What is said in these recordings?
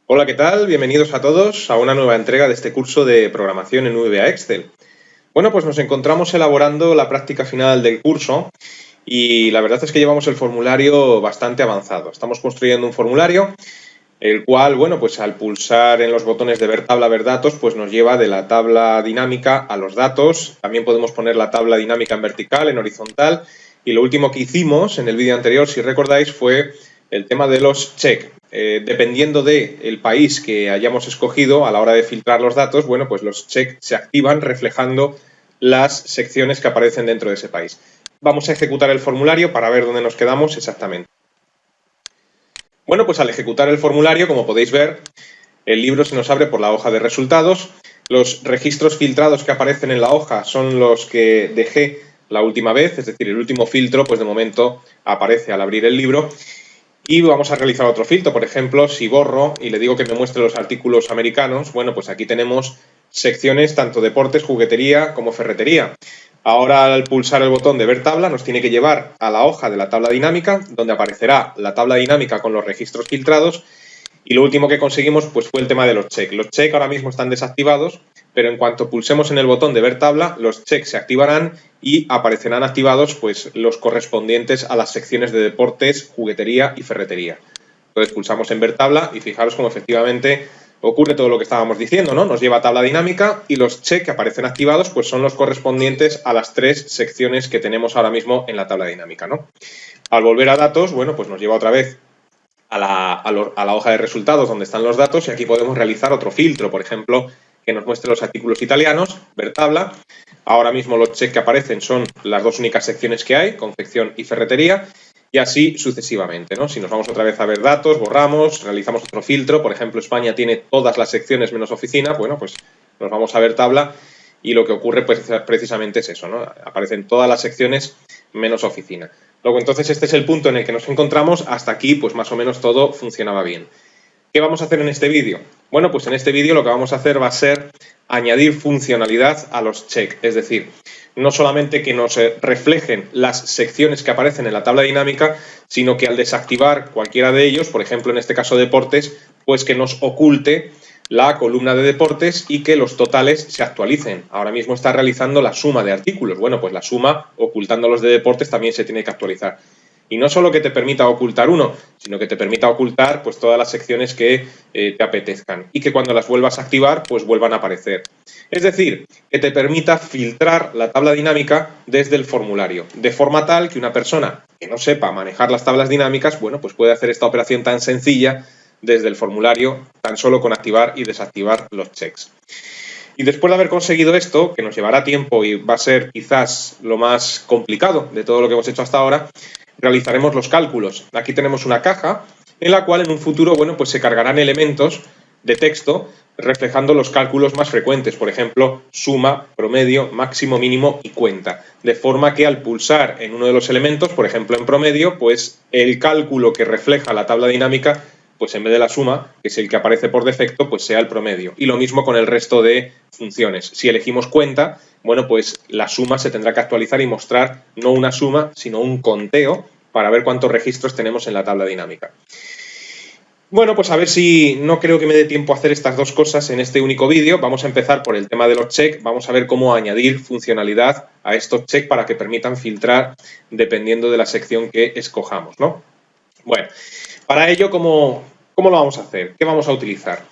Hola, ¿qué tal? Bienvenidos a todos a una nueva entrega de este curso de programación en VBA Excel. Bueno, pues nos encontramos elaborando la práctica final del curso y la verdad es que llevamos el formulario bastante avanzado. Estamos construyendo un formulario, el cual, bueno, pues al pulsar en los botones de ver tabla, ver datos, pues nos lleva de la tabla dinámica a los datos. También podemos poner la tabla dinámica en vertical, en horizontal. Y lo último que hicimos en el vídeo anterior, si recordáis, fue el tema de los check. Dependiendo del país que hayamos escogido a la hora de filtrar los datos, bueno, pues los check se activan reflejando las secciones que aparecen dentro de ese país. Vamos a ejecutar el formulario para ver dónde nos quedamos exactamente. Bueno, pues al ejecutar el formulario, como podéis ver, el libro se nos abre por la hoja de resultados. Los registros filtrados que aparecen en la hoja son los que dejé la última vez, es decir, el último filtro, pues de momento aparece al abrir el libro. Y vamos a realizar otro filtro. Por ejemplo, si borro y le digo que me muestre los artículos americanos, bueno, pues aquí tenemos secciones tanto deportes, juguetería como ferretería. Ahora, al pulsar el botón de ver tabla, nos tiene que llevar a la hoja de la tabla dinámica, donde aparecerá la tabla dinámica con los registros filtrados. Y lo último que conseguimos pues, fue el tema de los check. Los check ahora mismo están desactivados, pero en cuanto pulsemos en el botón de ver tabla, los check se activarán y aparecerán activados pues, los correspondientes a las secciones de deportes, juguetería y ferretería. Entonces pulsamos en ver tabla y fijaros cómo efectivamente ocurre todo lo que estábamos diciendo, ¿no? Nos lleva a tabla dinámica y los check que aparecen activados pues son los correspondientes a las tres secciones que tenemos ahora mismo en la tabla dinámica, ¿no? Al volver a datos, bueno, pues nos lleva otra vez a la hoja de resultados donde están los datos y aquí podemos realizar otro filtro, por ejemplo, que nos muestre los artículos italianos, ver tabla. Ahora mismo los check que aparecen son las dos únicas secciones que hay, confección y ferretería, y así sucesivamente, ¿no? Si nos vamos otra vez a ver datos, borramos, realizamos otro filtro, por ejemplo, España tiene todas las secciones menos oficina, bueno, pues nos vamos a ver tabla y lo que ocurre pues precisamente es eso, ¿no? Aparecen todas las secciones menos oficina. Luego, entonces, este es el punto en el que nos encontramos. Hasta aquí, pues más o menos todo funcionaba bien. ¿Qué vamos a hacer en este vídeo? Bueno, pues en este vídeo lo que vamos a hacer va a ser añadir funcionalidad a los check. Es decir, no solamente que nos reflejen las secciones que aparecen en la tabla dinámica, sino que al desactivar cualquiera de ellos, por ejemplo, en este caso deportes, pues que nos oculte la columna de deportes y que los totales se actualicen. Ahora mismo está realizando la suma de artículos. Bueno, pues la suma, ocultando los de deportes, también se tiene que actualizar. Y no solo que te permita ocultar uno, sino que te permita ocultar pues, todas las secciones que te apetezcan y que cuando las vuelvas a activar, pues vuelvan a aparecer. Es decir, que te permita filtrar la tabla dinámica desde el formulario, de forma tal que una persona que no sepa manejar las tablas dinámicas, bueno, pues puede hacer esta operación tan sencilla desde el formulario, tan solo con activar y desactivar los checks. Y después de haber conseguido esto, que nos llevará tiempo y va a ser quizás lo más complicado de todo lo que hemos hecho hasta ahora, realizaremos los cálculos. Aquí tenemos una caja en la cual en un futuro, bueno, pues se cargarán elementos de texto reflejando los cálculos más frecuentes, por ejemplo, suma, promedio, máximo, mínimo y cuenta. De forma que al pulsar en uno de los elementos, por ejemplo en promedio, pues el cálculo que refleja la tabla dinámica, pues en vez de la suma, que es el que aparece por defecto, pues sea el promedio. Y lo mismo con el resto de funciones. Si elegimos cuenta, bueno, pues la suma se tendrá que actualizar y mostrar no una suma, sino un conteo para ver cuántos registros tenemos en la tabla dinámica. Bueno, pues a ver si no creo que me dé tiempo a hacer estas dos cosas en este único vídeo. Vamos a empezar por el tema de los check. Vamos a ver cómo añadir funcionalidad a estos check para que permitan filtrar dependiendo de la sección que escojamos, ¿no? Bueno, para ello, ¿cómo lo vamos a hacer? ¿Qué vamos a utilizar?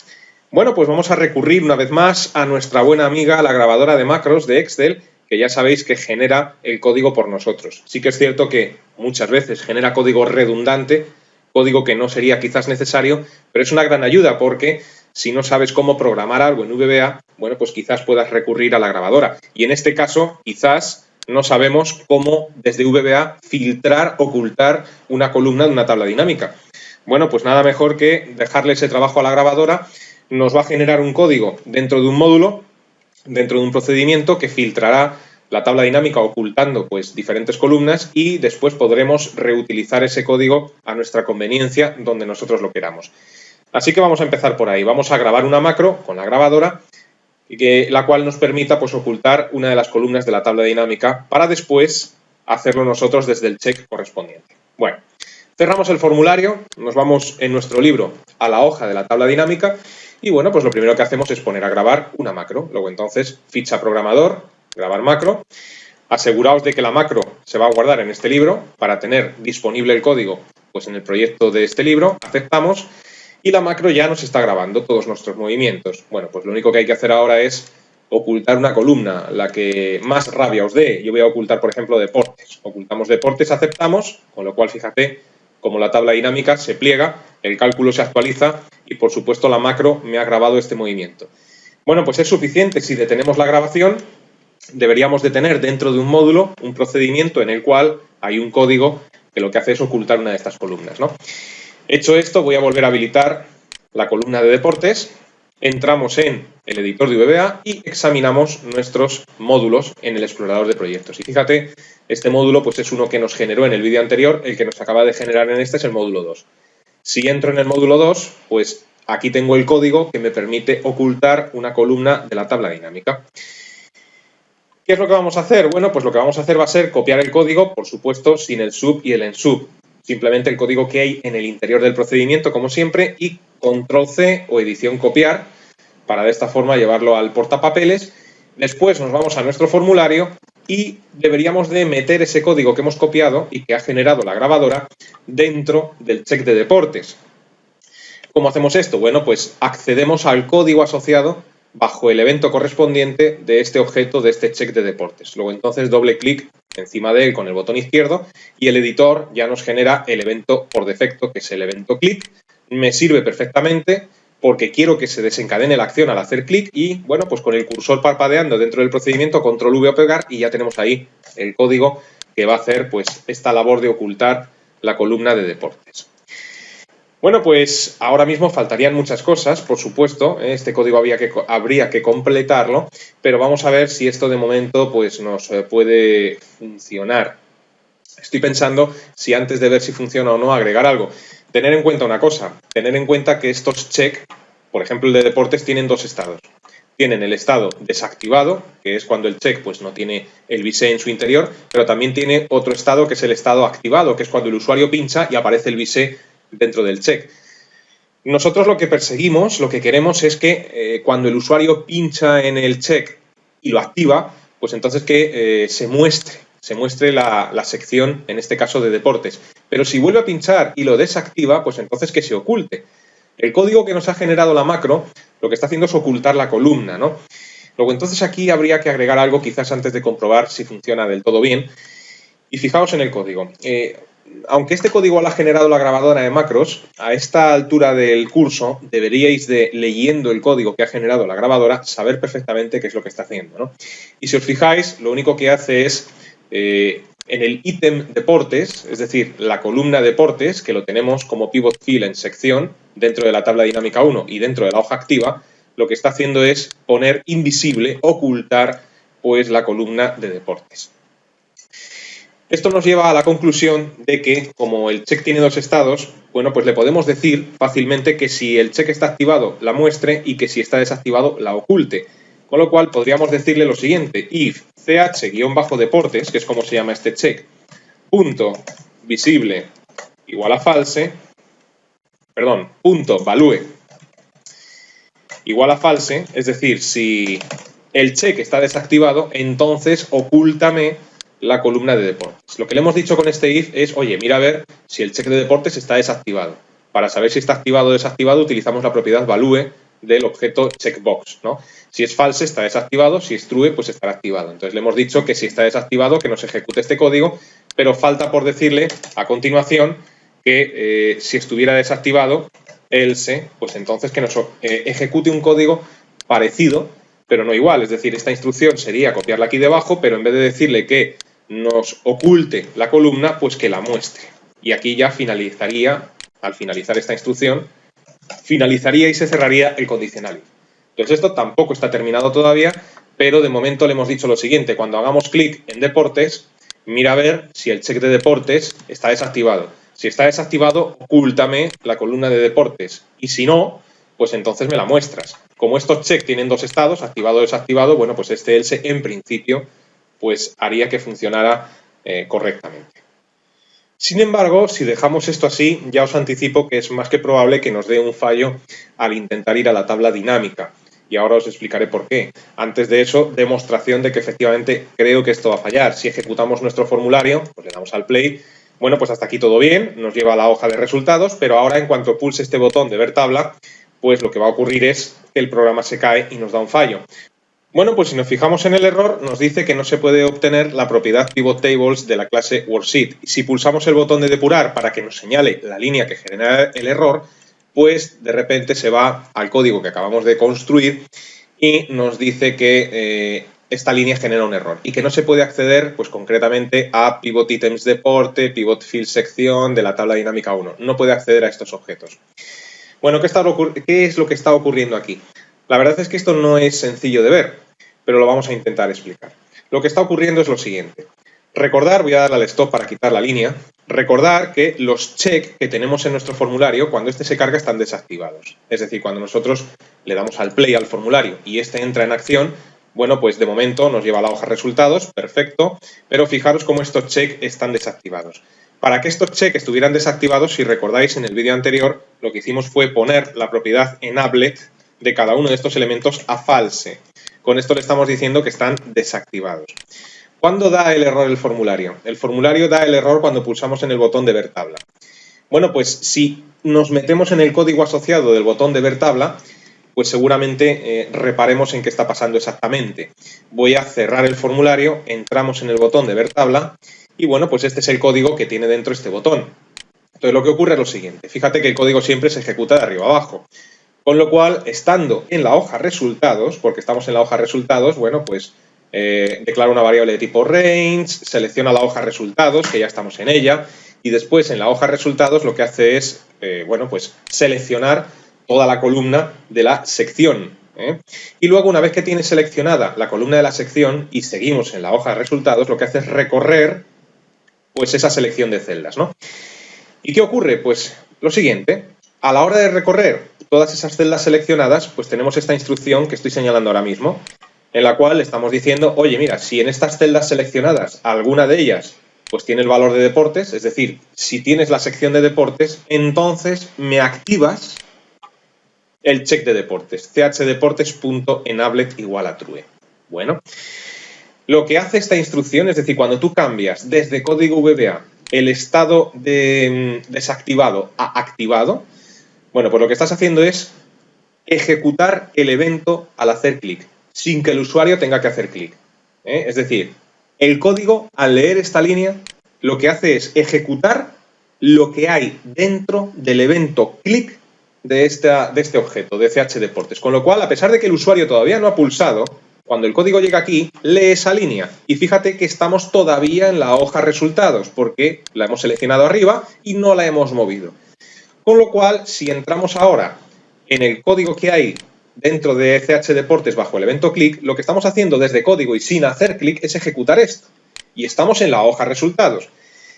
Bueno, pues vamos a recurrir una vez más a nuestra buena amiga, la grabadora de macros de Excel, que ya sabéis que genera el código por nosotros. Sí que es cierto que muchas veces genera código redundante, código que no sería quizás necesario, pero es una gran ayuda porque si no sabes cómo programar algo en VBA, bueno, pues quizás puedas recurrir a la grabadora. Y en este caso, quizás no sabemos cómo desde VBA filtrar, ocultar una columna de una tabla dinámica. Bueno, pues nada mejor que dejarle ese trabajo a la grabadora. Nos va a generar un código dentro de un módulo, dentro de un procedimiento que filtrará la tabla dinámica ocultando pues diferentes columnas y después podremos reutilizar ese código a nuestra conveniencia donde nosotros lo queramos. Así que vamos a empezar por ahí. Vamos a grabar una macro con la grabadora la cual nos permita pues, ocultar una de las columnas de la tabla dinámica para después hacerlo nosotros desde el check correspondiente. Bueno, Cerramos el formulario, nos vamos en nuestro libro a la hoja de la tabla dinámica y bueno, pues lo primero que hacemos es poner a grabar una macro. Luego entonces, ficha programador, grabar macro. Aseguraos de que la macro se va a guardar en este libro para tener disponible el código pues en el proyecto de este libro. Aceptamos y la macro ya nos está grabando todos nuestros movimientos. Bueno, pues lo único que hay que hacer ahora es ocultar una columna, la que más rabia os dé. Yo voy a ocultar, por ejemplo, deportes. Ocultamos deportes, aceptamos, con lo cual, fíjate, como la tabla dinámica se pliega, el cálculo se actualiza y, por supuesto, la macro me ha grabado este movimiento. Bueno, pues es suficiente. Si detenemos la grabación, deberíamos de tener dentro de un módulo un procedimiento en el cual hay un código que lo que hace es ocultar una de estas columnas, ¿no? Hecho esto, voy a volver a habilitar la columna de deportes. Entramos en el editor de VBA y examinamos nuestros módulos en el explorador de proyectos. Y fíjate, este módulo pues es uno que nos generó en el vídeo anterior, el que nos acaba de generar en este es el módulo 2. Si entro en el módulo 2, pues aquí tengo el código que me permite ocultar una columna de la tabla dinámica. ¿Qué es lo que vamos a hacer? Bueno, pues lo que vamos a hacer va a ser copiar el código, por supuesto, sin el sub y el ensub. Simplemente el código que hay en el interior del procedimiento, como siempre, y Control-C o edición copiar, para de esta forma llevarlo al portapapeles. Después nos vamos a nuestro formulario y deberíamos de meter ese código que hemos copiado y que ha generado la grabadora dentro del check de deportes. ¿Cómo hacemos esto? Bueno, pues accedemos al código asociado bajo el evento correspondiente de este objeto, de este check de deportes. Luego entonces doble clic encima de él con el botón izquierdo y el editor ya nos genera el evento por defecto, que es el evento click. Me sirve perfectamente porque quiero que se desencadene la acción al hacer clic y, bueno, pues con el cursor parpadeando dentro del procedimiento, control V o pegar y ya tenemos ahí el código que va a hacer pues esta labor de ocultar la columna de deportes. Bueno, pues ahora mismo faltarían muchas cosas, por supuesto, este código habría que completarlo, pero vamos a ver si esto de momento pues nos puede funcionar. Estoy pensando si antes de ver si funciona o no agregar algo. Tener en cuenta una cosa, tener en cuenta que estos check, por ejemplo el de deportes, tienen dos estados. Tienen el estado desactivado, que es cuando el check pues no tiene el visé en su interior, pero también tiene otro estado que es el estado activado, que es cuando el usuario pincha y aparece el visé dentro del check. Nosotros lo que perseguimos, lo que queremos es que cuando el usuario pincha en el check y lo activa, pues entonces que se muestre la sección, en este caso de deportes. Pero si vuelve a pinchar y lo desactiva, pues entonces que se oculte. El código que nos ha generado la macro lo que está haciendo es ocultar la columna, ¿no? Luego entonces aquí habría que agregar algo quizás antes de comprobar si funciona del todo bien. Y fijaos en el código. Aunque este código lo ha generado la grabadora de macros, a esta altura del curso deberíais de, leyendo el código que ha generado la grabadora, saber perfectamente qué es lo que está haciendo, ¿no? Y si os fijáis, lo único que hace es, en el ítem deportes, es decir, la columna deportes, que lo tenemos como pivot field en sección, dentro de la tabla dinámica 1 y dentro de la hoja activa, lo que está haciendo es poner invisible, ocultar, pues la columna de deportes. Esto nos lleva a la conclusión de que, como el check tiene dos estados, bueno, pues le podemos decir fácilmente que si el check está activado, la muestre y que si está desactivado, la oculte. Con lo cual, podríamos decirle lo siguiente, if ch-deportes, que es como se llama este check, punto visible igual a false, perdón, punto value igual a false, es decir, si el check está desactivado, entonces ocúltame la columna de deportes. Lo que le hemos dicho con este if es, oye, mira a ver si el check de deportes está desactivado. Para saber si está activado o desactivado, utilizamos la propiedad value del objeto checkbox, ¿no? Si es false, está desactivado, si es true, pues estará activado. Entonces le hemos dicho que si está desactivado, que nos ejecute este código, pero falta por decirle a continuación que si estuviera desactivado, else, pues entonces que nos ejecute un código parecido, pero no igual. Es decir, esta instrucción sería copiarla aquí debajo, pero en vez de decirle que nos oculte la columna, pues que la muestre. Y aquí ya finalizaría, al finalizar esta instrucción, finalizaría y se cerraría el condicional. Entonces esto tampoco está terminado todavía, pero de momento le hemos dicho lo siguiente, cuando hagamos clic en deportes, mira a ver si el check de deportes está desactivado. Si está desactivado, ocúltame la columna de deportes y si no, pues entonces me la muestras. Como estos check tienen dos estados, activado o desactivado, bueno, pues este else en principio pues haría que funcionara correctamente. Sin embargo, si dejamos esto así, ya os anticipo que es más que probable que nos dé un fallo al intentar ir a la tabla dinámica. Y ahora os explicaré por qué. Antes de eso, demostración de que efectivamente creo que esto va a fallar. Si ejecutamos nuestro formulario, pues le damos al play. Bueno, pues hasta aquí todo bien, nos lleva a la hoja de resultados, pero ahora en cuanto pulse este botón de ver tabla, pues lo que va a ocurrir es que el programa se cae y nos da un fallo. Bueno, pues si nos fijamos en el error, nos dice que no se puede obtener la propiedad pivot tables de la clase worksheet. Y si pulsamos el botón de depurar para que nos señale la línea que genera el error, pues de repente se va al código que acabamos de construir y nos dice que esta línea genera un error y que no se puede acceder, pues concretamente, a pivot items deporte, pivot field sección de la tabla dinámica 1. No puede acceder a estos objetos. Bueno, ¿qué es lo que está ocurriendo aquí? La verdad es que esto no es sencillo de ver, pero lo vamos a intentar explicar. Lo que está ocurriendo es lo siguiente. Recordar, voy a darle al stop para quitar la línea, recordar que los check que tenemos en nuestro formulario, cuando este se carga, están desactivados. Es decir, cuando nosotros le damos al play al formulario y este entra en acción, bueno, pues de momento nos lleva a la hoja resultados, perfecto, pero fijaros cómo estos check están desactivados. Para que estos check estuvieran desactivados, si recordáis en el vídeo anterior, lo que hicimos fue poner la propiedad enabled de cada uno de estos elementos a false. Con esto le estamos diciendo que están desactivados. ¿Cuándo da el error el formulario? El formulario da el error cuando pulsamos en el botón de ver tabla. Bueno, pues si nos metemos en el código asociado del botón de ver tabla, pues seguramente reparemos en qué está pasando exactamente. Voy a cerrar el formulario, entramos en el botón de ver tabla y bueno, pues este es el código que tiene dentro este botón. Entonces lo que ocurre es lo siguiente. Fíjate que el código siempre se ejecuta de arriba a abajo. Con lo cual, estando en la hoja resultados, porque estamos en la hoja resultados, bueno, pues declaro una variable de tipo range, selecciona la hoja resultados, que ya estamos en ella, y después en la hoja resultados lo que hace es, bueno, pues seleccionar toda la columna de la sección. Y luego, una vez que tiene seleccionada la columna de la sección y seguimos en la hoja de resultados, lo que hace es recorrer pues esa selección de celdas, ¿no? ¿Y qué ocurre? Pues lo siguiente, a la hora de recorrer todas esas celdas seleccionadas, pues tenemos esta instrucción que estoy señalando ahora mismo, en la cual estamos diciendo, oye, mira, si en estas celdas seleccionadas, alguna de ellas, pues tiene el valor de deportes, es decir, si tienes la sección de deportes, entonces me activas el check de deportes, chdeportes.enabled igual a true. Bueno, lo que hace esta instrucción, es decir, cuando tú cambias desde código VBA el estado de desactivado a activado, bueno, pues lo que estás haciendo es ejecutar el evento al hacer clic, sin que el usuario tenga que hacer clic. Es decir, el código, al leer esta línea, lo que hace es ejecutar lo que hay dentro del evento clic de este objeto, de chdeportes. Con lo cual, a pesar de que el usuario todavía no ha pulsado, cuando el código llega aquí, lee esa línea. Y fíjate que estamos todavía en la hoja resultados, porque la hemos seleccionado arriba y no la hemos movido. Con lo cual, si entramos ahora en el código que hay dentro de chdeportes bajo el evento click, lo que estamos haciendo desde código y sin hacer clic es ejecutar esto. Y estamos en la hoja resultados.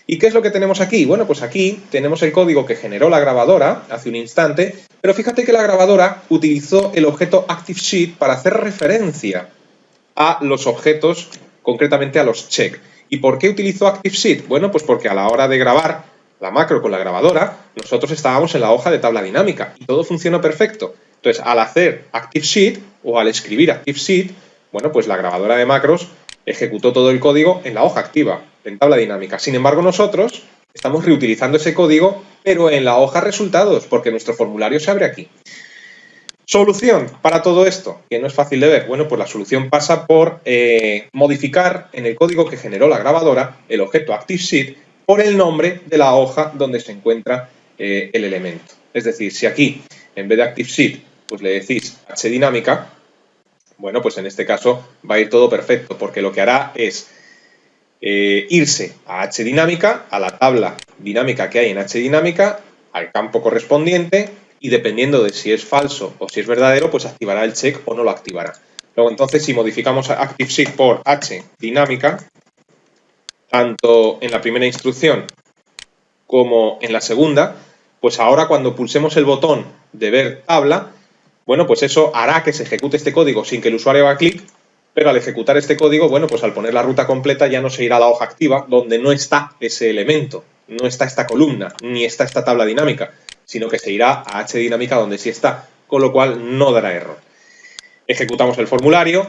¿Y qué es lo que tenemos aquí? Bueno, pues aquí tenemos el código que generó la grabadora hace un instante, pero fíjate que la grabadora utilizó el objeto ActiveSheet para hacer referencia a los objetos, concretamente a los check. ¿Y por qué utilizó ActiveSheet? Bueno, pues porque a la hora de grabar la macro con la grabadora, nosotros estábamos en la hoja de tabla dinámica y todo funcionó perfecto. Entonces, al hacer ActiveSheet o al escribir ActiveSheet, bueno, pues la grabadora de macros ejecutó todo el código en la hoja activa, en tabla dinámica. Sin embargo, nosotros estamos reutilizando ese código, pero en la hoja resultados, porque nuestro formulario se abre aquí. Solución para todo esto, que no es fácil de ver. Bueno, pues la solución pasa por modificar en el código que generó la grabadora el objeto ActiveSheet por el nombre de la hoja donde se encuentra el elemento. Es decir, si aquí, en vez de ActiveSheet, pues le decís HDinámica, bueno, pues en este caso va a ir todo perfecto, porque lo que hará es irse a HDinámica, a la tabla dinámica que hay en HDinámica, al campo correspondiente, y dependiendo de si es falso o si es verdadero, pues activará el check o no lo activará. Luego, entonces, si modificamos ActiveSheet por HDinámica, tanto en la primera instrucción como en la segunda, pues ahora cuando pulsemos el botón de ver tabla, bueno, pues eso hará que se ejecute este código sin que el usuario haga clic, pero al ejecutar este código, bueno, pues al poner la ruta completa ya no se irá a la hoja activa donde no está ese elemento. no está esta columna, ni está esta tabla dinámica, sino que se irá a HDinámica donde sí está, con lo cual no dará error. Ejecutamos el formulario,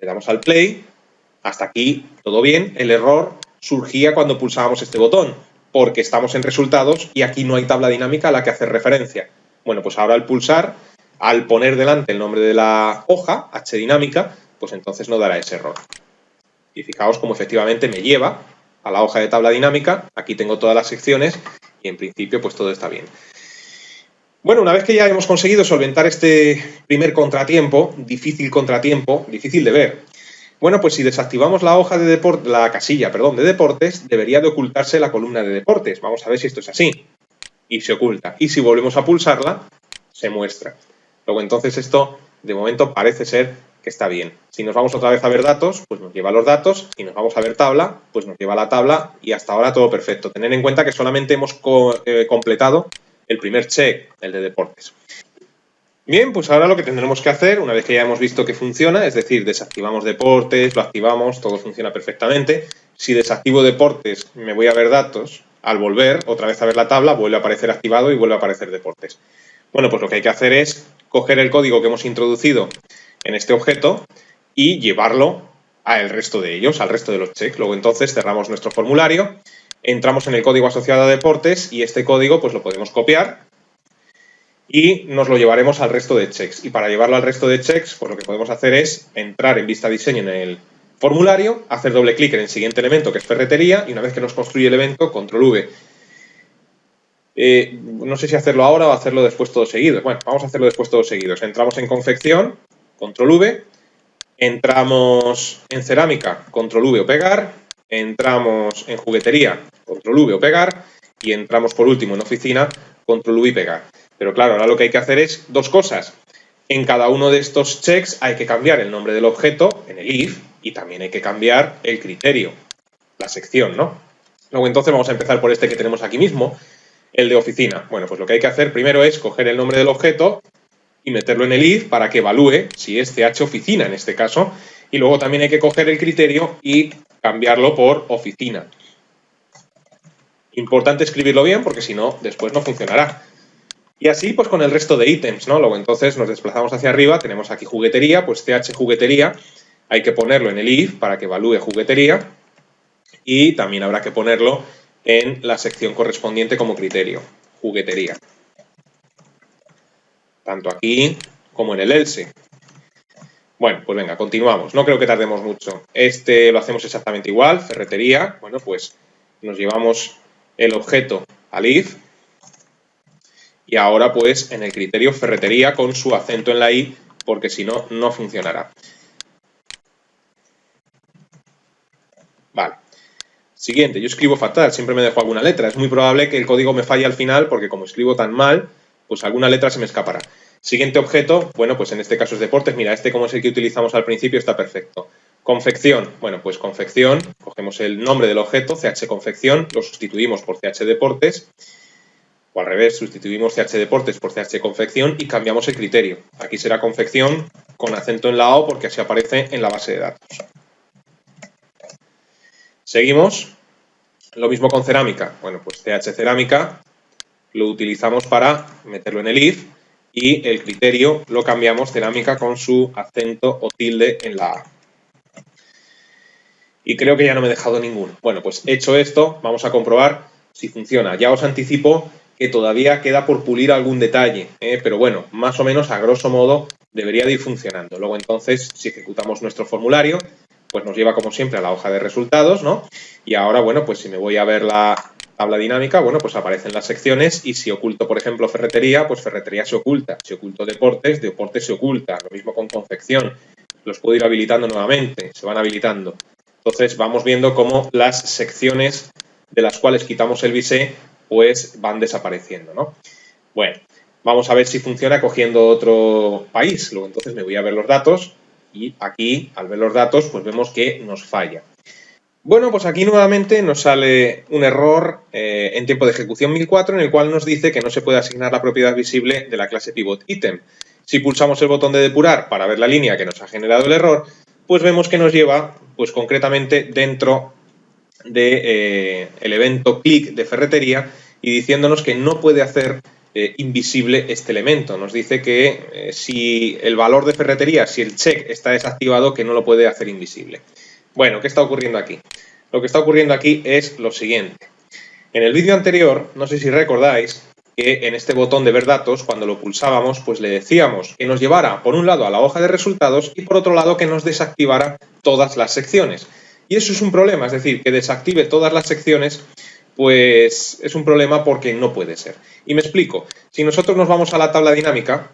le damos al play, hasta aquí todo bien. El error surgía cuando pulsábamos este botón, porque estamos en resultados y aquí no hay tabla dinámica a la que hacer referencia. Bueno, pues ahora al pulsar, al poner delante el nombre de la hoja, HDinámica, pues entonces no dará ese error. Y fijaos cómo efectivamente me lleva a la hoja de tabla dinámica, aquí tengo todas las secciones y en principio pues todo está bien. Bueno, una vez que ya hemos conseguido solventar este primer contratiempo, difícil de ver, bueno, pues si desactivamos la hoja de la casilla, de deportes, debería de ocultarse la columna de deportes. Vamos a ver si esto es así. Y se oculta. Y si volvemos a pulsarla, se muestra. Luego entonces esto, de momento, parece ser que está bien. Si nos vamos otra vez a ver datos, pues nos lleva a los datos. Si nos vamos a ver tabla, pues nos lleva a la tabla. Y hasta ahora todo perfecto. Tener en cuenta que solamente hemos completado el primer check, el de deportes. Bien, pues ahora lo que tendremos que hacer, una vez que ya hemos visto que funciona, es decir, desactivamos deportes, lo activamos, todo funciona perfectamente. Si desactivo deportes, me voy a ver datos, al volver otra vez a ver la tabla, vuelve a aparecer activado y vuelve a aparecer deportes. Bueno, pues lo que hay que hacer es coger el código que hemos introducido en este objeto y llevarlo al resto de ellos, al resto de los checks. Luego entonces cerramos nuestro formulario, entramos en el código asociado a deportes y este código pues lo podemos copiar y nos lo llevaremos al resto de checks. Y para llevarlo al resto de checks, pues lo que podemos hacer es entrar en vista diseño en el formulario, hacer doble clic en el siguiente elemento que es ferretería y una vez que nos construye el evento, control V. No sé si hacerlo ahora o hacerlo después todos seguidos. Bueno, vamos a hacerlo después todos seguidos. Entramos en confección, control V, entramos en cerámica, control V o pegar, entramos en juguetería, control V o pegar y entramos por último en oficina, control V y pegar. Pero claro, ahora lo que hay que hacer es dos cosas. En cada uno de estos checks hay que cambiar el nombre del objeto en el if y también hay que cambiar el criterio, la sección, ¿no? Luego entonces vamos a empezar por este que tenemos aquí mismo, el de oficina. Bueno, pues lo que hay que hacer primero es coger el nombre del objeto y meterlo en el if para que evalúe si es CH oficina en este caso. Y luego también hay que coger el criterio y cambiarlo por oficina. Importante escribirlo bien porque si no, después no funcionará. Y así pues con el resto de ítems, ¿no? Luego entonces nos desplazamos hacia arriba, tenemos aquí juguetería, pues CH juguetería, hay que ponerlo en el if para que evalúe juguetería y también habrá que ponerlo en la sección correspondiente como criterio, juguetería. Tanto aquí como en el else. Bueno, pues venga, continuamos. No creo que tardemos mucho. Este lo hacemos exactamente igual, ferretería. Bueno, pues nos llevamos el objeto al if. Y ahora pues en el criterio ferretería con su acento en la i, porque si no, no funcionará. Vale. Siguiente, yo escribo fatal, siempre me dejo alguna letra. Es muy probable que el código me falle al final porque como escribo tan mal, pues alguna letra se me escapará. Siguiente objeto, bueno, pues en este caso es deportes. Mira, este como es el que utilizamos al principio está perfecto. Confección, bueno, pues confección, cogemos el nombre del objeto, CH confección, lo sustituimos por CH deportes. O al revés, sustituimos CH deportes por CH confección y cambiamos el criterio. Aquí será confección con acento en la O porque así aparece en la base de datos. Seguimos. Lo mismo con cerámica. Bueno, pues CH cerámica lo utilizamos para meterlo en el if y el criterio lo cambiamos cerámica con su acento o tilde en la A. Y creo que ya no me he dejado ninguno. Bueno, pues hecho esto, vamos a comprobar si funciona. Ya os anticipo que todavía queda por pulir algún detalle, pero bueno, más o menos a grosso modo debería de ir funcionando. Luego entonces, si ejecutamos nuestro formulario, pues nos lleva como siempre a la hoja de resultados, ¿no? Y ahora, bueno, pues si me voy a ver la tabla dinámica, bueno, pues aparecen las secciones y si oculto, por ejemplo, ferretería, pues ferretería se oculta. Si oculto deportes, deportes se oculta. Lo mismo con confección. Los puedo ir habilitando nuevamente, se van habilitando. Entonces vamos viendo cómo las secciones de las cuales quitamos el bisé pues van desapareciendo, ¿no? Bueno, vamos a ver si funciona cogiendo otro país. Luego entonces me voy a ver los datos y aquí, al ver los datos, pues vemos que nos falla. Bueno, pues aquí nuevamente nos sale un error en tiempo de ejecución 1004 en el cual nos dice que no se puede asignar la propiedad visible de la clase pivot item. Si pulsamos el botón de depurar para ver la línea que nos ha generado el error, pues vemos que nos lleva, pues concretamente dentro de el evento click de ferretería y diciéndonos que no puede hacer invisible este elemento. Nos dice que si el valor de ferretería, si el check está desactivado, que no lo puede hacer invisible. Bueno, ¿qué está ocurriendo aquí? Lo que está ocurriendo aquí es lo siguiente. En el vídeo anterior, no sé si recordáis que en este botón de ver datos, cuando lo pulsábamos, pues le decíamos que nos llevara por un lado a la hoja de resultados y por otro lado que nos desactivara todas las secciones. Y eso es un problema, es decir, que desactive todas las secciones, pues es un problema porque no puede ser. Y me explico. Si nosotros nos vamos a la tabla dinámica,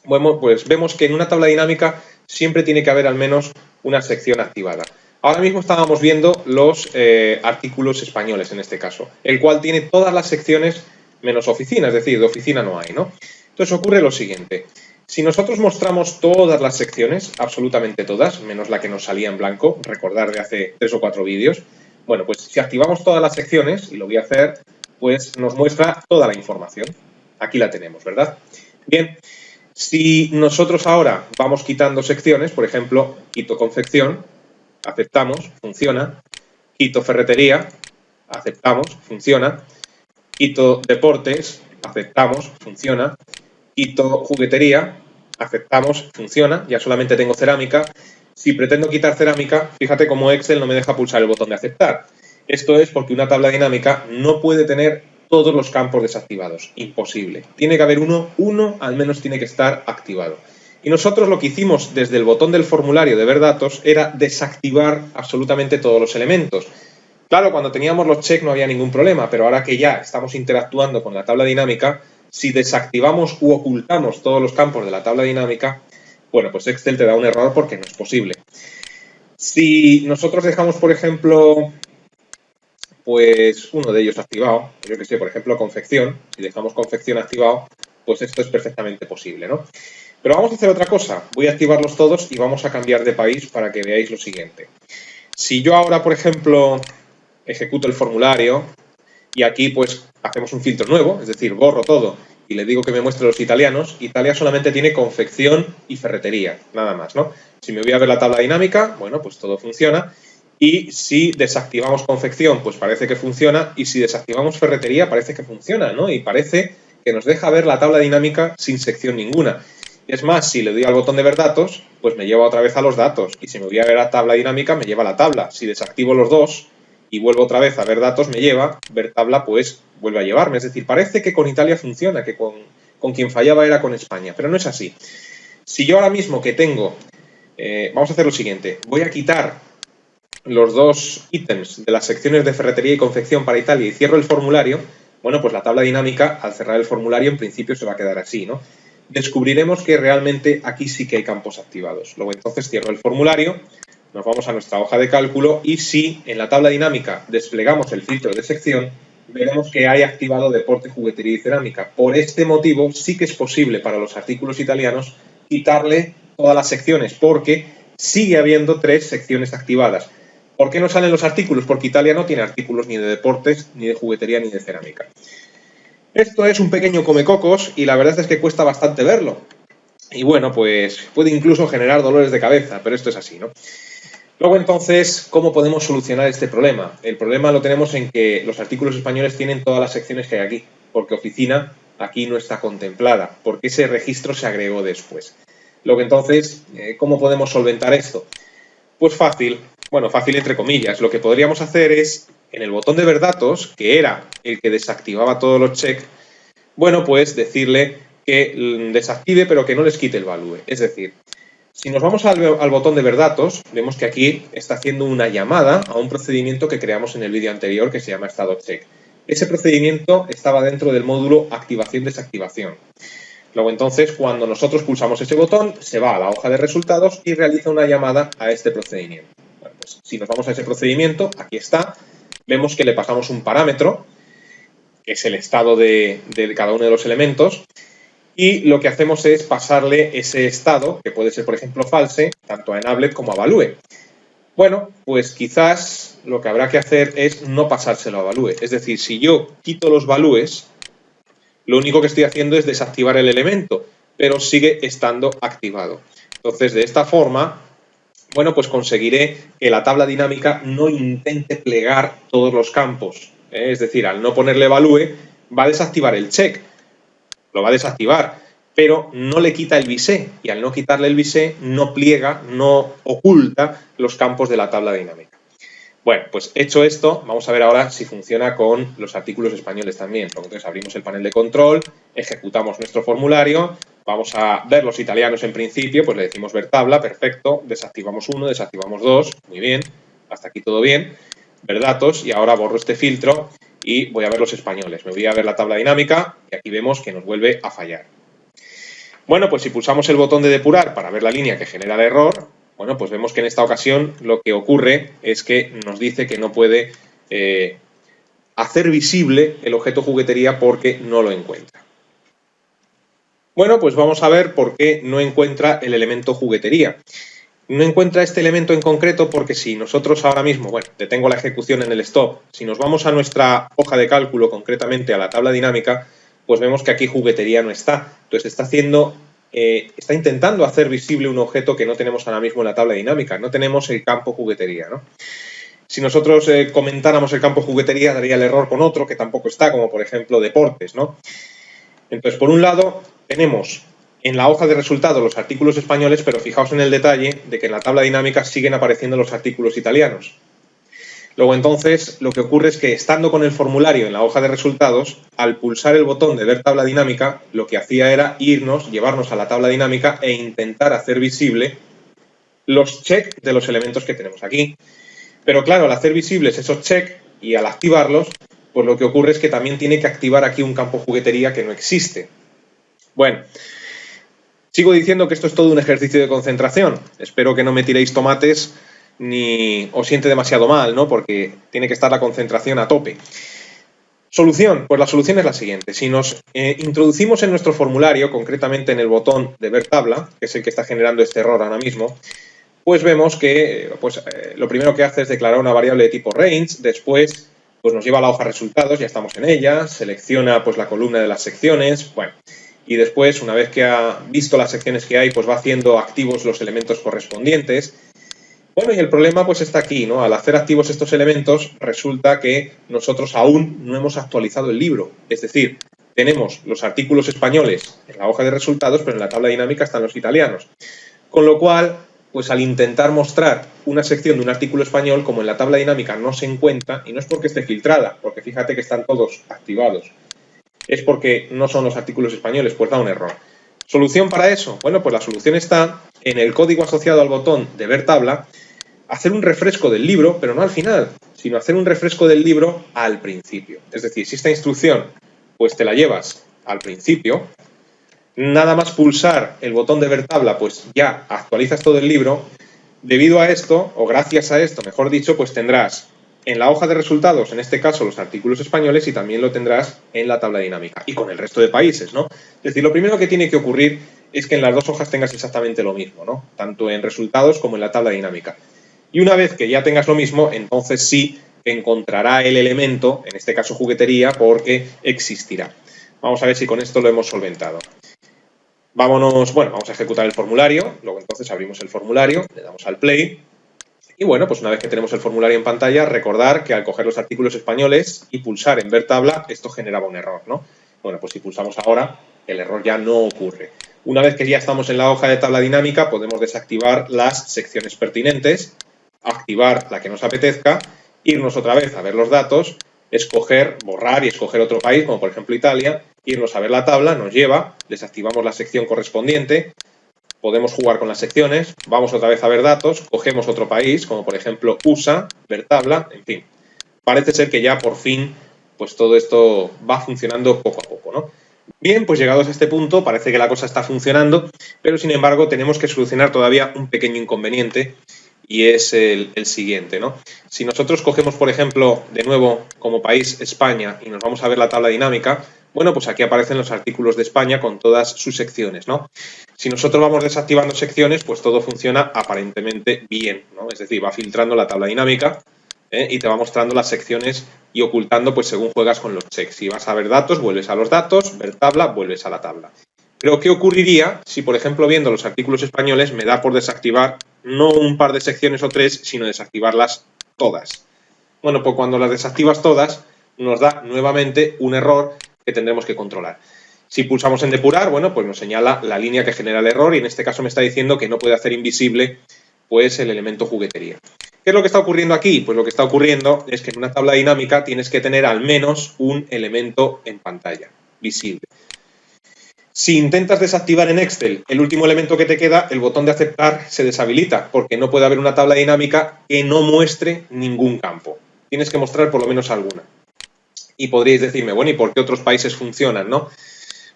bueno, pues vemos que en una tabla dinámica siempre tiene que haber al menos una sección activada. Ahora mismo estábamos viendo los artículos españoles en este caso, el cual tiene todas las secciones menos oficina, es decir, de oficina no hay, ¿no? Entonces ocurre lo siguiente. Si nosotros mostramos todas las secciones, absolutamente todas, menos la que nos salía en blanco, recordar de hace 3 o 4 vídeos, bueno, pues si activamos todas las secciones, y lo voy a hacer, pues nos muestra toda la información. Aquí la tenemos, ¿verdad? Bien, si nosotros ahora vamos quitando secciones, por ejemplo, quito confección, aceptamos, funciona, quito ferretería, aceptamos, funciona, quito deportes, aceptamos, funciona, quito juguetería, aceptamos, funciona, ya solamente tengo cerámica. Si pretendo quitar cerámica, fíjate cómo Excel no me deja pulsar el botón de aceptar. Esto es porque una tabla dinámica no puede tener todos los campos desactivados, imposible. Tiene que haber uno al menos tiene que estar activado. Y nosotros lo que hicimos desde el botón del formulario de ver datos era desactivar absolutamente todos los elementos. Claro, cuando teníamos los check no había ningún problema, pero ahora que ya estamos interactuando con la tabla dinámica, si desactivamos u ocultamos todos los campos de la tabla dinámica, bueno, pues Excel te da un error porque no es posible. Si nosotros dejamos, por ejemplo, pues uno de ellos activado, yo que sé, por ejemplo, confección, si dejamos confección activado, pues esto es perfectamente posible, ¿no? Pero vamos a hacer otra cosa, voy a activarlos todos y vamos a cambiar de país para que veáis lo siguiente. Si yo ahora, por ejemplo, ejecuto el formulario y aquí pues hacemos un filtro nuevo, es decir, borro todo y le digo que me muestre los italianos, Italia solamente tiene confección y ferretería, nada más, ¿no? Si me voy a ver la tabla dinámica, bueno, pues todo funciona. Y si desactivamos confección, pues parece que funciona. Y si desactivamos ferretería, parece que funciona, ¿no? Y parece que nos deja ver la tabla dinámica sin sección ninguna. Es más, si le doy al botón de ver datos, pues me lleva otra vez a los datos. Y si me voy a ver la tabla dinámica, me lleva a la tabla. Si desactivo los dos y vuelvo otra vez a ver datos, me lleva. Ver tabla, pues vuelve a llevarme. Es decir, parece que con Italia funciona, que con quien fallaba era con España. Pero no es así. Si yo ahora mismo que tengo... vamos a hacer lo siguiente. Voy a quitar los dos ítems de las secciones de ferretería y confección para Italia y cierro el formulario, bueno, pues la tabla dinámica, al cerrar el formulario, en principio se va a quedar así, ¿no? Descubriremos que realmente aquí sí que hay campos activados. Luego entonces cierro el formulario, nos vamos a nuestra hoja de cálculo y si en la tabla dinámica desplegamos el filtro de sección, veremos que hay activado deporte, juguetería y cerámica. Por este motivo sí que es posible para los artículos italianos quitarle todas las secciones, porque sigue habiendo 3 secciones activadas. ¿Por qué no salen los artículos? Porque Italia no tiene artículos ni de deportes, ni de juguetería, ni de cerámica. Esto es un pequeño comecocos y la verdad es que cuesta bastante verlo. Y bueno, pues puede incluso generar dolores de cabeza, pero esto es así, ¿no? Luego entonces, ¿cómo podemos solucionar este problema? El problema lo tenemos en que los artículos españoles tienen todas las secciones que hay aquí, porque oficina aquí no está contemplada, porque ese registro se agregó después. Luego entonces, ¿cómo podemos solventar esto? Pues fácil. Bueno, fácil entre comillas. Lo que podríamos hacer es, en el botón de ver datos, que era el que desactivaba todos los checks, bueno, pues decirle que desactive pero que no les quite el value. Es decir, si nos vamos al botón de ver datos, vemos que aquí está haciendo una llamada a un procedimiento que creamos en el vídeo anterior que se llama estado check. Ese procedimiento estaba dentro del módulo activación-desactivación. Luego entonces, cuando nosotros pulsamos ese botón, se va a la hoja de resultados y realiza una llamada a este procedimiento. Bueno, pues, si nos vamos a ese procedimiento, aquí está, vemos que le pasamos un parámetro, que es el estado de cada uno de los elementos, y lo que hacemos es pasarle ese estado, que puede ser, por ejemplo, false, tanto a enablet como a value. Bueno, pues quizás lo que habrá que hacer es no pasárselo a value. Es decir, si yo quito los values, lo único que estoy haciendo es desactivar el elemento, pero sigue estando activado. Entonces, de esta forma, bueno, pues conseguiré que la tabla dinámica no intente plegar todos los campos. Es decir, al no ponerle evalúe, va a desactivar el check, lo va a desactivar, pero no le quita el visé, y al no quitarle el visé no pliega, no oculta los campos de la tabla dinámica. Bueno, pues hecho esto, vamos a ver ahora si funciona con los artículos españoles también. Entonces abrimos el panel de control, ejecutamos nuestro formulario, vamos a ver los italianos en principio, pues le decimos ver tabla, perfecto, desactivamos uno, desactivamos dos, muy bien, hasta aquí todo bien, ver datos, y ahora borro este filtro y voy a ver los españoles. Me voy a ver la tabla dinámica y aquí vemos que nos vuelve a fallar. Bueno, pues si pulsamos el botón de depurar para ver la línea que genera el error, bueno, pues vemos que en esta ocasión lo que ocurre es que nos dice que no puede hacer visible el objeto juguetería porque no lo encuentra. Bueno, pues vamos a ver por qué no encuentra el elemento juguetería. No encuentra este elemento en concreto porque si nosotros ahora mismo, bueno, detengo la ejecución en el stop, si nos vamos a nuestra hoja de cálculo, concretamente a la tabla dinámica, pues vemos que aquí juguetería no está. Entonces está intentando hacer visible un objeto que no tenemos ahora mismo en la tabla dinámica. No tenemos el campo juguetería, ¿no? Si nosotros comentáramos el campo juguetería, daría el error con otro que tampoco está, como por ejemplo deportes, ¿no? Entonces, por un lado, tenemos en la hoja de resultados los artículos españoles, pero fijaos en el detalle de que en la tabla dinámica siguen apareciendo los artículos italianos. Luego, entonces, lo que ocurre es que estando con el formulario en la hoja de resultados, al pulsar el botón de ver tabla dinámica, lo que hacía era llevarnos a la tabla dinámica e intentar hacer visible los checks de los elementos que tenemos aquí. Pero claro, al hacer visibles esos checks y al activarlos, pues lo que ocurre es que también tiene que activar aquí un campo juguetería que no existe. Bueno, sigo diciendo que esto es todo un ejercicio de concentración. Espero que no me tiréis tomates ni os siente demasiado mal, ¿no? Porque tiene que estar la concentración a tope. Solución, pues la solución es la siguiente. Si nos introducimos en nuestro formulario, concretamente en el botón de ver tabla, que es el que está generando este error ahora mismo, pues vemos que lo primero que hace es declarar una variable de tipo range, después pues nos lleva a la hoja resultados, ya estamos en ella, selecciona pues la columna de las secciones, bueno, y después, una vez que ha visto las secciones que hay, pues va haciendo activos los elementos correspondientes. Bueno, y el problema pues está aquí, ¿no? Al hacer activos estos elementos, resulta que nosotros aún no hemos actualizado el libro. Es decir, tenemos los artículos españoles en la hoja de resultados, pero en la tabla dinámica están los italianos. Con lo cual, pues al intentar mostrar una sección de un artículo español, como en la tabla dinámica no se encuentra, y no es porque esté filtrada, porque fíjate que están todos activados, es porque no son los artículos españoles, pues da un error. ¿Solución para eso? Bueno, pues la solución está en el código asociado al botón de ver tabla, hacer un refresco del libro, pero no al final, sino hacer un refresco del libro al principio. Es decir, si esta instrucción pues te la llevas al principio, nada más pulsar el botón de ver tabla, pues ya actualizas todo el libro. Debido a esto, o gracias a esto, mejor dicho, pues tendrás en la hoja de resultados, en este caso, los artículos españoles y también lo tendrás en la tabla dinámica y con el resto de países, ¿no? Es decir, lo primero que tiene que ocurrir es que en las dos hojas tengas exactamente lo mismo, ¿no? Tanto en resultados como en la tabla dinámica. Y una vez que ya tengas lo mismo, entonces sí encontrará el elemento, en este caso juguetería, porque existirá. Vamos a ver si con esto lo hemos solventado. Vamos a ejecutar el formulario, luego entonces abrimos el formulario, le damos al play. Y bueno, pues una vez que tenemos el formulario en pantalla, recordar que al coger los artículos españoles y pulsar en ver tabla, esto generaba un error, ¿no? Bueno, pues si pulsamos ahora, el error ya no ocurre. Una vez que ya estamos en la hoja de tabla dinámica, podemos desactivar las secciones pertinentes, activar la que nos apetezca, irnos otra vez a ver los datos, escoger, borrar y escoger otro país, como por ejemplo Italia, irnos a ver la tabla, nos lleva, desactivamos la sección correspondiente, podemos jugar con las secciones, vamos otra vez a ver datos, cogemos otro país, como por ejemplo USA, ver tabla, en fin. Parece ser que ya por fin pues todo esto va funcionando poco a poco, ¿no? Bien, pues llegados a este punto parece que la cosa está funcionando, pero sin embargo tenemos que solucionar todavía un pequeño inconveniente y es el siguiente, ¿no? Si nosotros cogemos, por ejemplo, de nuevo como país España y nos vamos a ver la tabla dinámica, bueno, pues aquí aparecen los artículos de España con todas sus secciones, ¿no? Si nosotros vamos desactivando secciones, pues todo funciona aparentemente bien, ¿no? Es decir, va filtrando la tabla dinámica y te va mostrando las secciones y ocultando pues según juegas con los checks. Si vas a ver datos, vuelves a los datos, ver tabla, vuelves a la tabla. Pero ¿qué ocurriría si, por ejemplo, viendo los artículos españoles me da por desactivar no un par de secciones o 3, sino desactivarlas todas. Bueno, pues cuando las desactivas todas, nos da nuevamente un error que tendremos que controlar. Si pulsamos en depurar, bueno, pues nos señala la línea que genera el error y en este caso me está diciendo que no puede hacer invisible pues el elemento juguetería. ¿Qué es lo que está ocurriendo aquí? Pues lo que está ocurriendo es que en una tabla dinámica tienes que tener al menos un elemento en pantalla, visible. Si intentas desactivar en Excel el último elemento que te queda, el botón de aceptar se deshabilita porque no puede haber una tabla dinámica que no muestre ningún campo. Tienes que mostrar por lo menos alguna. Y podríais decirme, bueno, ¿y por qué otros países funcionan, no?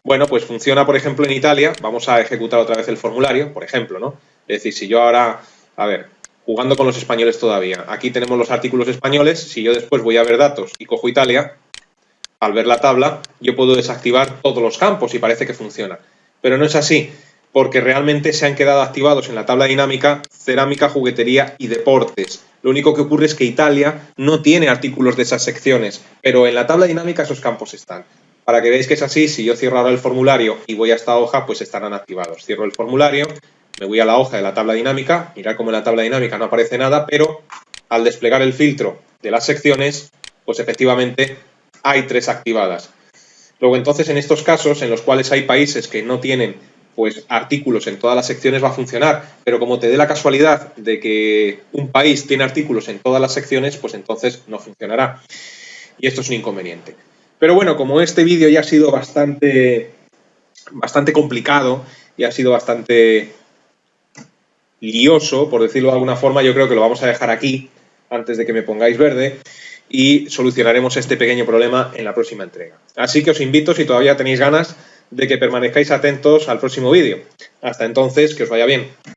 Bueno, pues funciona, por ejemplo, en Italia. Vamos a ejecutar otra vez el formulario, por ejemplo, ¿no? Es decir, si yo ahora, a ver, jugando con los españoles todavía, aquí tenemos los artículos españoles, si yo después voy a ver datos y cojo Italia, al ver la tabla, yo puedo desactivar todos los campos y parece que funciona. Pero no es así, porque realmente se han quedado activados en la tabla dinámica cerámica, juguetería y deportes. Lo único que ocurre es que Italia no tiene artículos de esas secciones, pero en la tabla dinámica esos campos están. Para que veáis que es así, si yo cierro ahora el formulario y voy a esta hoja, pues estarán activados. Cierro el formulario, me voy a la hoja de la tabla dinámica, mirad cómo en la tabla dinámica no aparece nada, pero al desplegar el filtro de las secciones, pues efectivamente hay 3 activadas. Luego entonces en estos casos en los cuales hay países que no tienen pues artículos en todas las secciones va a funcionar, pero como te dé la casualidad de que un país tiene artículos en todas las secciones, pues entonces no funcionará. Y esto es un inconveniente. Pero bueno, como este vídeo ya ha sido bastante complicado y ha sido bastante lioso, por decirlo de alguna forma, yo creo que lo vamos a dejar aquí antes de que me pongáis verde y solucionaremos este pequeño problema en la próxima entrega. Así que os invito, si todavía tenéis ganas, de que permanezcáis atentos al próximo vídeo. Hasta entonces, que os vaya bien.